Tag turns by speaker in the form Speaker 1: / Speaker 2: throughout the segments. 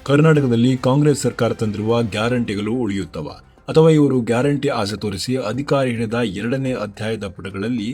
Speaker 1: ಕರ್ನಾಟಕದಲ್ಲಿ ಕಾಂಗ್ರೆಸ್ ಸರ್ಕಾರ ತಂದಿರುವ ಗ್ಯಾರಂಟಿಗಳು ಉಳಿಯುತ್ತವ ಅಥವಾ ಇವರು ಗ್ಯಾರಂಟಿ ಆಸೆ ತೋರಿಸಿ ಅಧಿಕಾರ ಹಿಡಿದ 2ನೇ ಅಧ್ಯಾಯದ ಪುಟಗಳಲ್ಲಿ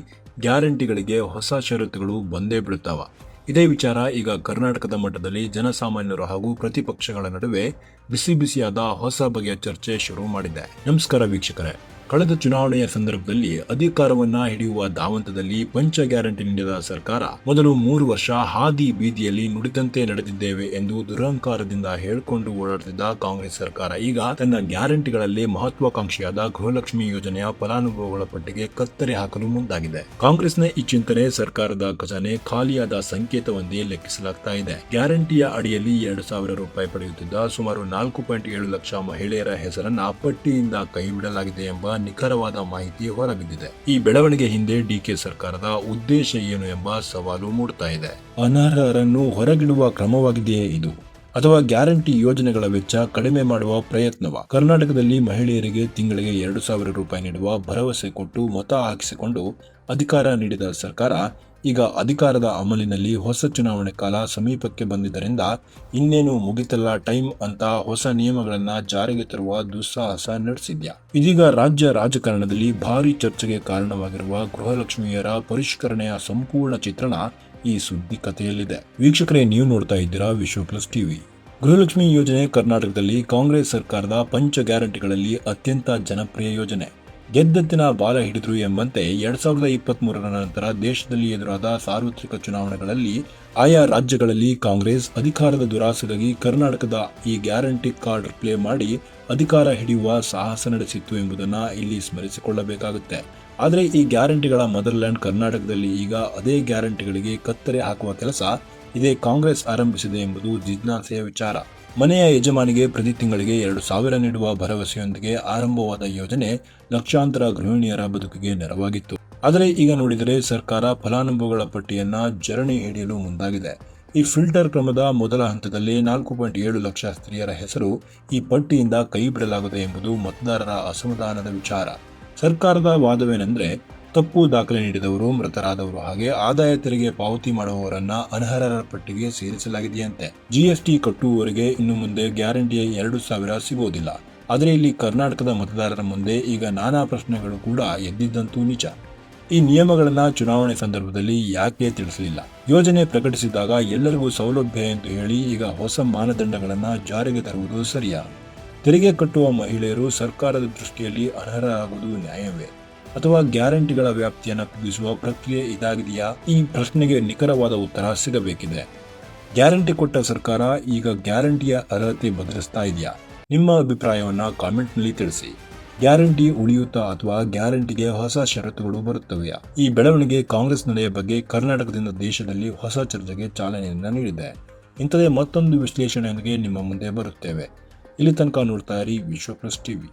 Speaker 1: ಗ್ಯಾರಂಟಿಗಳಿಗೆ ಹೊಸ ಷರತ್ತುಗಳು ಬಂದೇ ಬಿಡುತ್ತವ. ಇದೇ ವಿಚಾರ ಈಗ ಕರ್ನಾಟಕದ ಮಟ್ಟದಲ್ಲಿ ಜನಸಾಮಾನ್ಯರು ಹಾಗೂ ಪ್ರತಿಪಕ್ಷಗಳ ನಡುವೆ ಬಿಸಿಯಾದ ಹೊಸ ಬಗೆಯ ಚರ್ಚೆ ಶುರು ಮಾಡಿದೆ. ನಮಸ್ಕಾರ ವೀಕ್ಷಕರೇ, ಕಳೆದ ಚುನಾವಣೆಯ ಸಂದರ್ಭದಲ್ಲಿ ಅಧಿಕಾರವನ್ನ ಹಿಡಿಯುವ ಧಾವಂತದಲ್ಲಿ ಪಂಚ ಗ್ಯಾರಂಟಿ ನೀಡಿದ ಸರ್ಕಾರ ಮೊದಲು 3 ವರ್ಷ ಹಾದಿ ಬೀದಿಯಲ್ಲಿ ನುಡಿದಂತೆ ನಡೆದಿದ್ದೇವೆ ಎಂದು ದುರಹಂಕಾರದಿಂದ ಹೇಳಿಕೊಂಡು ಓಡಾಡುತ್ತಿದ್ದ ಕಾಂಗ್ರೆಸ್ ಸರ್ಕಾರ ಈಗ ತನ್ನ ಗ್ಯಾರಂಟಿಗಳಲ್ಲಿ ಮಹತ್ವಾಕಾಂಕ್ಷಿಯಾದ ಗೃಹಲಕ್ಷ್ಮಿ ಯೋಜನೆಯ ಫಲಾನುಭವಿಗಳ ಪಟ್ಟಿಗೆ ಕತ್ತರಿ ಹಾಕಲು ಮುಂದಾಗಿದೆ. ಕಾಂಗ್ರೆಸ್ನ ಈ ಚಿಂತನೆ ಸರ್ಕಾರದ ಖಜಾನೆ ಖಾಲಿಯಾದ ಸಂಕೇತವೊಂದೇ ಲೆಕ್ಕಿಸಲಾಗ್ತಾ ಇದೆ. ಗ್ಯಾರಂಟಿಯ ಅಡಿಯಲ್ಲಿ 2,000 ರೂಪಾಯಿ ಪಡೆಯುತ್ತಿದ್ದ ಸುಮಾರು 4.7 ಲಕ್ಷ ಮಹಿಳೆಯರ ಹೆಸರನ್ನ ಪಟ್ಟಿಯಿಂದ ಕೈಬಿಡಲಾಗಿದೆ ಎಂಬ ನಿಖರವಾದ ಮಾಹಿತಿ ಹೊರಬಿದ್ದಿದೆ. ಈ ಬೆಳವಣಿಗೆ ಹಿಂದೆ ಡಿಕೆ ಸರ್ಕಾರದ ಉದ್ದೇಶ ಏನು ಎಂಬ ಸವಾಲು ಮೂಡ್ತಾ ಇದೆ. ಅನರ್ಹರನ್ನು ಹೊರಗಿಡುವ ಕ್ರಮವಾಗಿದೆಯೇ ಇದು, ಅಥವಾ ಗ್ಯಾರಂಟಿ ಯೋಜನೆಗಳ ವೆಚ್ಚ ಕಡಿಮೆ ಮಾಡುವ ಪ್ರಯತ್ನವ? ಕರ್ನಾಟಕದಲ್ಲಿ ಮಹಿಳೆಯರಿಗೆ ತಿಂಗಳಿಗೆ 2,000 ರೂಪಾಯಿ ನೀಡುವ ಭರವಸೆ ಕೊಟ್ಟು ಮತ ಹಾಕಿಸಿಕೊಂಡು ಅಧಿಕಾರ ನೀಡಿದ ಸರ್ಕಾರ ಈಗ ಅಧಿಕಾರದ ಅಮಲಿನಲ್ಲಿ ಹೊಸ ಚುನಾವಣೆ ಕಾಲ ಸಮೀಪಕ್ಕೆ ಬಂದಿದ್ದರಿಂದ ಇನ್ನೇನು ಮುಗಿತಲ್ಲ ಟೈಮ್ ಅಂತ ಹೊಸ ನಿಯಮಗಳನ್ನ ಜಾರಿಗೆ ತರುವ ದುಸ್ಸಾಹಸ ನಡೆಸಿದ್ಯಾ? ಇದೀಗ ರಾಜ್ಯ ರಾಜಕಾರಣದಲ್ಲಿ ಭಾರಿ ಚರ್ಚೆಗೆ ಕಾರಣವಾಗಿರುವ ಗೃಹಲಕ್ಷ್ಮಿಯರ ಪರಿಷ್ಕರಣೆಯ ಸಂಪೂರ್ಣ ಚಿತ್ರಣ ಈ ಸುದ್ದಿ ಕಥೆಯಲ್ಲಿದೆ. ವೀಕ್ಷಕರೇ, ನೀವು ನೋಡ್ತಾ ಇದ್ದೀರಾ ವಿಶ್ವ ಪ್ಲಸ್ ಟಿವಿ. ಗೃಹಲಕ್ಷ್ಮಿ ಯೋಜನೆ ಕರ್ನಾಟಕದಲ್ಲಿ ಕಾಂಗ್ರೆಸ್ ಸರ್ಕಾರದ ಪಂಚ ಗ್ಯಾರಂಟಿಗಳಲ್ಲಿ ಅತ್ಯಂತ ಜನಪ್ರಿಯ ಯೋಜನೆ. ಗೆದ್ದತ್ತಿನ ಬಾಲ ಹಿಡಿದ್ರು ಎಂಬಂತೆ 2023ರ ನಂತರ ದೇಶದಲ್ಲಿ ಎದುರಾದ ಸಾರ್ವತ್ರಿಕ ಚುನಾವಣೆಗಳಲ್ಲಿ ಆಯಾ ರಾಜ್ಯಗಳಲ್ಲಿ ಕಾಂಗ್ರೆಸ್ ಅಧಿಕಾರದ ದುರಾಸೆಗಾಗಿ ಕರ್ನಾಟಕದ ಈ ಗ್ಯಾರಂಟಿ ಕಾರ್ಡ್ ಪ್ಲೇ ಮಾಡಿ ಅಧಿಕಾರ ಹಿಡಿಯುವ ಸಾಹಸ ನಡೆಸಿತ್ತು ಎಂಬುದನ್ನು ಇಲ್ಲಿ ಸ್ಮರಿಸಿಕೊಳ್ಳಬೇಕಾಗುತ್ತೆ. ಆದರೆ ಈ ಗ್ಯಾರಂಟಿಗಳ ಮದರ್ಲ್ಯಾಂಡ್ ಕರ್ನಾಟಕದಲ್ಲಿ ಈಗ ಅದೇ ಗ್ಯಾರಂಟಿಗಳಿಗೆ ಕತ್ತರಿ ಹಾಕುವ ಕೆಲಸ ಇದೇ ಕಾಂಗ್ರೆಸ್ ಆರಂಭಿಸಿದೆ ಎಂಬುದು ಜಿಜ್ಞಾಸೆಯ ವಿಚಾರ. ಮನೆಯ ಯಜಮಾನಿಗೆ ಪ್ರತಿ ತಿಂಗಳಿಗೆ 2,000 ನೀಡುವ ಭರವಸೆಯೊಂದಿಗೆ ಆರಂಭವಾದ ಯೋಜನೆ ಲಕ್ಷಾಂತರ ಗೃಹಿಣಿಯರ ಬದುಕಿಗೆ ನೆರವಾಗಿತ್ತು. ಆದರೆ ಈಗ ನೋಡಿದರೆ ಸರ್ಕಾರ ಫಲಾನುಭವಿಗಳ ಪಟ್ಟಿಯನ್ನ ಜರಣಿ ಹಿಡಿಯಲು ಮುಂದಾಗಿದೆ. ಈ ಫಿಲ್ಟರ್ ಕ್ರಮದ ಮೊದಲ ಹಂತದಲ್ಲಿ 4.7 ಲಕ್ಷ ಸ್ತ್ರೀಯರ ಹೆಸರು ಈ ಪಟ್ಟಿಯಿಂದ ಕೈ ಬಿಡಲಾಗಿದೆ ಎಂಬುದು ಮತದಾರರ ಅಸಮಾಧಾನದ ವಿಚಾರ. ಸರ್ಕಾರದ ವಾದವೇನೆಂದ್ರೆ, ತಪ್ಪು ದಾಖಲೆ ನೀಡಿದವರು, ಮೃತರಾದವರು ಹಾಗೆ ಆದಾಯ ತೆರಿಗೆ ಪಾವತಿ ಮಾಡುವವರನ್ನ ಅನರ್ಹರ ಪಟ್ಟಿಗೆ ಸೇರಿಸಲಾಗಿದೆಯಂತೆ. ಜಿಎಸ್ಟಿ ಕಟ್ಟುವವರಿಗೆ ಇನ್ನು ಮುಂದೆ ಗ್ಯಾರಂಟಿಯ 2,000 ಸಿಗೋದಿಲ್ಲ. ಆದರೆ ಇಲ್ಲಿ ಕರ್ನಾಟಕದ ಮತದಾರರ ಮುಂದೆ ಈಗ ನಾನಾ ಪ್ರಶ್ನೆಗಳು ಕೂಡ ಎದ್ದಿದ್ದಂತೂ ನಿಜ. ಈ ನಿಯಮಗಳನ್ನ ಚುನಾವಣೆ ಸಂದರ್ಭದಲ್ಲಿ ಯಾಕೆ ತಿಳಿಸಲಿಲ್ಲ? ಯೋಜನೆ ಪ್ರಕಟಿಸಿದಾಗ ಎಲ್ಲರಿಗೂ ಸೌಲಭ್ಯ ಎಂದು ಹೇಳಿ ಈಗ ಹೊಸ ಮಾನದಂಡಗಳನ್ನ ಜಾರಿಗೆ ತರುವುದು ಸರಿಯಾ? ತೆರಿಗೆ ಕಟ್ಟುವ ಮಹಿಳೆಯರು ಸರ್ಕಾರದ ದೃಷ್ಟಿಯಲ್ಲಿ ಅನರ್ಹರಾಗುವುದು ನ್ಯಾಯವೇ? ಅಥವಾ ಗ್ಯಾರಂಟಿಗಳ ವ್ಯಾಪ್ತಿಯನ್ನು ಕುಗ್ಗಿಸುವ ಪ್ರಕ್ರಿಯೆ ಇದಾಗಿದೆಯಾ? ಈ ಪ್ರಶ್ನೆಗೆ ನಿಖರವಾದ ಉತ್ತರ ಸಿಗಬೇಕಿದೆ. ಗ್ಯಾರಂಟಿ ಕೊಟ್ಟ ಸರ್ಕಾರ ಈಗ ಗ್ಯಾರಂಟಿಯ ಅರ್ಹತೆ ಬದಲಿಸ್ತಾ ಇದೆಯಾ? ನಿಮ್ಮ ಅಭಿಪ್ರಾಯವನ್ನ ಕಾಮೆಂಟ್ನಲ್ಲಿ ತಿಳಿಸಿ. ಗ್ಯಾರಂಟಿ ಉಳಿಯುತ್ತಾ ಅಥವಾ ಗ್ಯಾರಂಟಿಗೆ ಹೊಸ ಷರತ್ತುಗಳು ಬರುತ್ತವೆಯಾ? ಈ ಬೆಳವಣಿಗೆ ಕಾಂಗ್ರೆಸ್ ನಡೆಯ ಬಗ್ಗೆ ಕರ್ನಾಟಕದಿಂದ ದೇಶದಲ್ಲಿ ಹೊಸ ಚರ್ಚೆಗೆ ಚಾಲನೆಯನ್ನ ನೀಡಿದೆ. ಇಂಥದೇ ಮತ್ತೊಂದು ವಿಶ್ಲೇಷಣೆಯೊಂದಿಗೆ ನಿಮ್ಮ ಮುಂದೆ ಬರುತ್ತೇವೆ. ಇಲ್ಲಿ ತನಕ ನೋಡ್ತಾ ಇರಿ ವಿಶ್ವ ಪ್ಲಸ್ ಟಿವಿ.